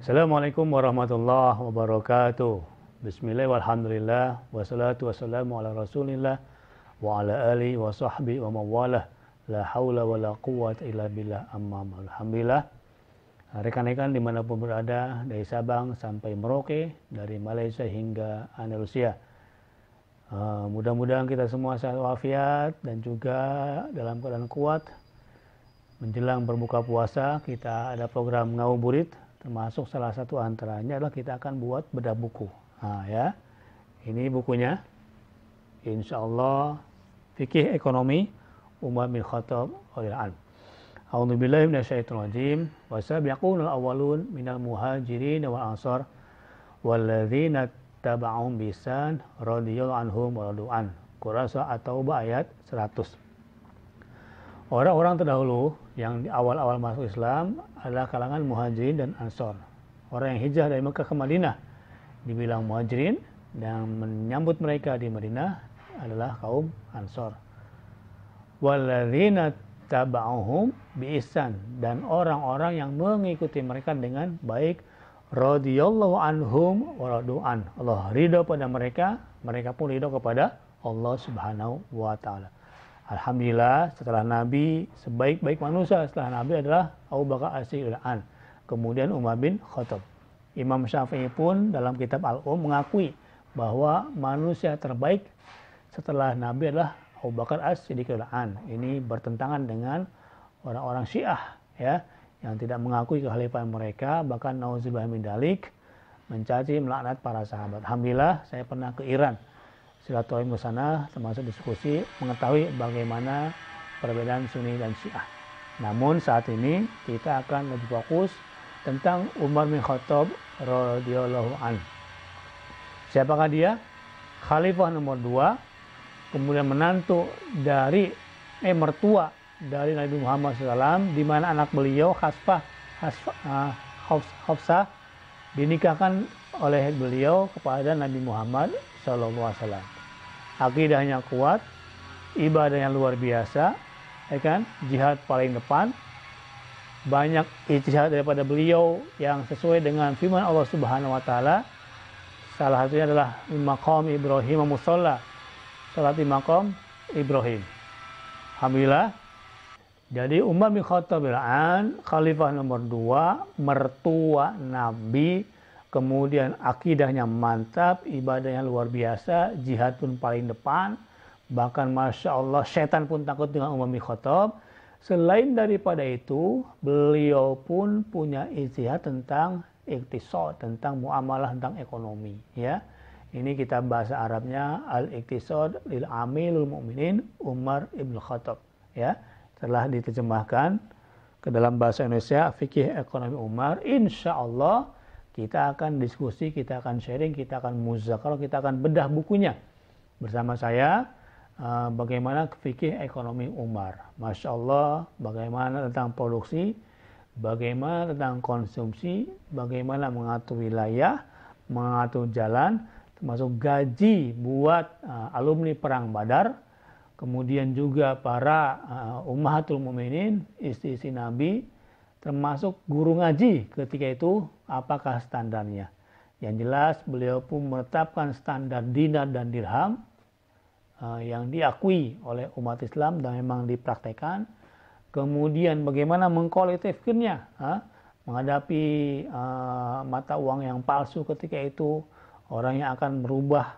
Assalamualaikum warahmatullahi wabarakatuh. Bismillah walhamdulillah wassalatu wassalamu ala rasulillah wa ala alihi wa sahbihi wa mawalah. La haula wa la quwwata illa billah amma ba'd. Alhamdulillah, rekan-rekan dimanapun berada, dari Sabang sampai Merauke, dari Malaysia hingga Andalusia, mudah-mudahan kita semua sehat walafiat dan juga dalam keadaan kuat. Menjelang berbuka puasa, kita ada program ngabuburit, termasuk salah satu antaranya adalah kita akan buat bedah buku. Ya, ini bukunya, insya Allah, Fikih Ekonomi Umar bin Khattab radhiyallahu anhu. A'udzubillahi minasyaitonir rajim. Wasabiqunal awwalun minal muhajirin wal ansar walladzina taba'uhum biihsan radhiyallahu anhum wa radu an. Quran surah At-Taubah ayat 100. Orang-orang terdahulu yang di awal-awal masuk Islam adalah kalangan muhajirin dan ansor. Orang yang hijrah dari Mekah ke Madinah dibilang muhajirin, dan menyambut mereka di Madinah adalah kaum ansor. Walladzina taba'uhum biihsan, dan orang-orang yang mengikuti mereka dengan baik, radhiyallahu anhum wa radu an. Allah ridho pada mereka, mereka pun ridho kepada Allah Subhanahu wa taala. Alhamdulillah, setelah Nabi, sebaik-baik manusia setelah Nabi adalah Abu Bakar As-Siddiq, kemudian Umar bin Khattab. Imam Syafi'i pun dalam kitab Al-Um mengakui bahwa manusia terbaik setelah Nabi adalah Abu Bakar As-Siddiq. Ini bertentangan dengan orang-orang Syiah, ya, yang tidak mengakui kekhalifahan mereka, bahkan nauzubillah min dzalik, mencaci melaknat para sahabat. Alhamdulillah, saya pernah ke Iran, silaturahim ke sana, termasuk diskusi mengetahui bagaimana perbedaan Sunni dan Syiah. Namun saat ini kita akan lebih fokus tentang Umar bin Khattab radhiyallahu anhu. Siapakah dia? Khalifah nomor 2, kemudian menantu dari mertua dari Nabi Muhammad SAW, di mana anak beliau Hafsah dinikahkan oleh beliau kepada Nabi Muhammad SAW. Akidahnya kuat, ibadahnya luar biasa, ya kan? Jihad paling depan, banyak ijtihad daripada beliau yang sesuai dengan firman Allah Subhanahu wa taala. Salah satunya adalah maqam Ibrahim musalla, salat di maqam Ibrahim. Alhamdulillah. Jadi Umar bin Khattab khalifah nomor 2, mertua Nabi, kemudian akidahnya mantap, ibadahnya luar biasa, jihad pun paling depan, bahkan Masya Allah setan pun takut dengan Umar bin Khattab. Selain daripada itu, beliau pun punya ijtihad tentang iktisad, tentang muamalah, tentang ekonomi. Ya, ini kita bahasa Arabnya al-iktisad lil amilul mu'minin Umar ibn Khattab. Ya, telah diterjemahkan ke dalam bahasa Indonesia Fikih Ekonomi Umar. Insya Allah kita akan diskusi, kita akan sharing, kita akan muzakarah, kita akan bedah bukunya bersama saya. Bagaimana fikih ekonomi Umar. Masya Allah, bagaimana tentang produksi, bagaimana tentang konsumsi, bagaimana mengatur wilayah, mengatur jalan, termasuk gaji buat alumni Perang Badar, kemudian juga para ummahatul mukminin, istri-istri Nabi, termasuk guru ngaji ketika itu, apakah standarnya. Yang jelas beliau pun menetapkan standar dinar dan dirham yang diakui oleh umat Islam dan memang dipraktekkan. Kemudian bagaimana mengkolektifkannya menghadapi mata uang yang palsu ketika itu, orang yang akan merubah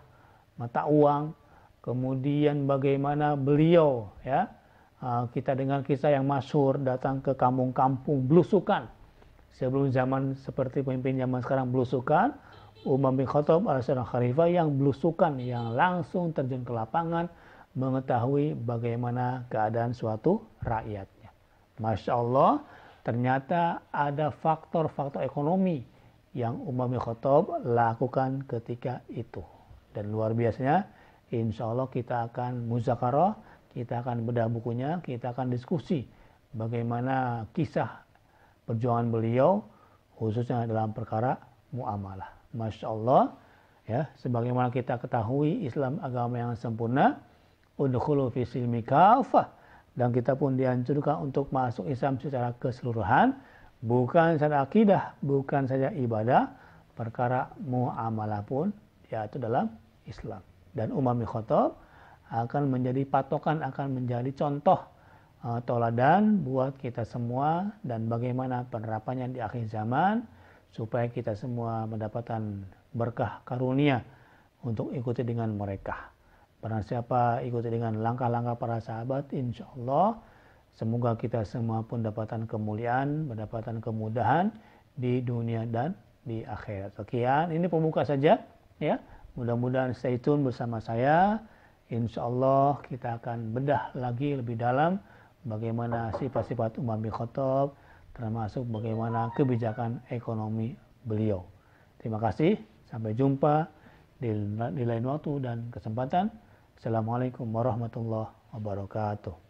mata uang. Kemudian bagaimana beliau, ya, kita dengar kisah yang masyhur datang ke kampung-kampung belusukan. Sebelum zaman seperti pemimpin zaman sekarang belusukan, Umar bin Khattab adalah seorang khalifah yang belusukan, yang langsung terjun ke lapangan, mengetahui bagaimana keadaan suatu rakyatnya. Masya Allah, ternyata ada faktor-faktor ekonomi yang Umar bin Khattab lakukan ketika itu. Dan luar biasanya, insya Allah kita akan muzakarah, kita akan bedah bukunya, kita akan diskusi bagaimana kisah perjuangan beliau, khususnya dalam perkara muamalah. Masya Allah, ya, sebagaimana kita ketahui Islam agama yang sempurna, udkhulu fi silmi kafah, dan kita pun dianjurkan untuk masuk Islam secara keseluruhan. Bukan saja akidah, bukan saja ibadah, perkara muamalah pun yaitu dalam Islam. Dan Umar bin Khattab akan menjadi patokan, akan menjadi contoh toladan buat kita semua dan bagaimana penerapannya di akhir zaman supaya kita semua mendapatkan berkah karunia untuk ikuti dengan mereka. Barang siapa ikuti dengan langkah-langkah para sahabat, insya Allah semoga kita semua pun dapatkan kemuliaan, mendapatkan kemudahan di dunia dan di akhirat. Sekian, ini pembuka saja ya. Mudah-mudahan stay tune bersama saya. Insya Allah kita akan bedah lagi lebih dalam bagaimana sifat-sifat Umar bin Khattab, termasuk bagaimana kebijakan ekonomi beliau. Terima kasih, sampai jumpa di lain waktu dan kesempatan. Assalamualaikum warahmatullahi wabarakatuh.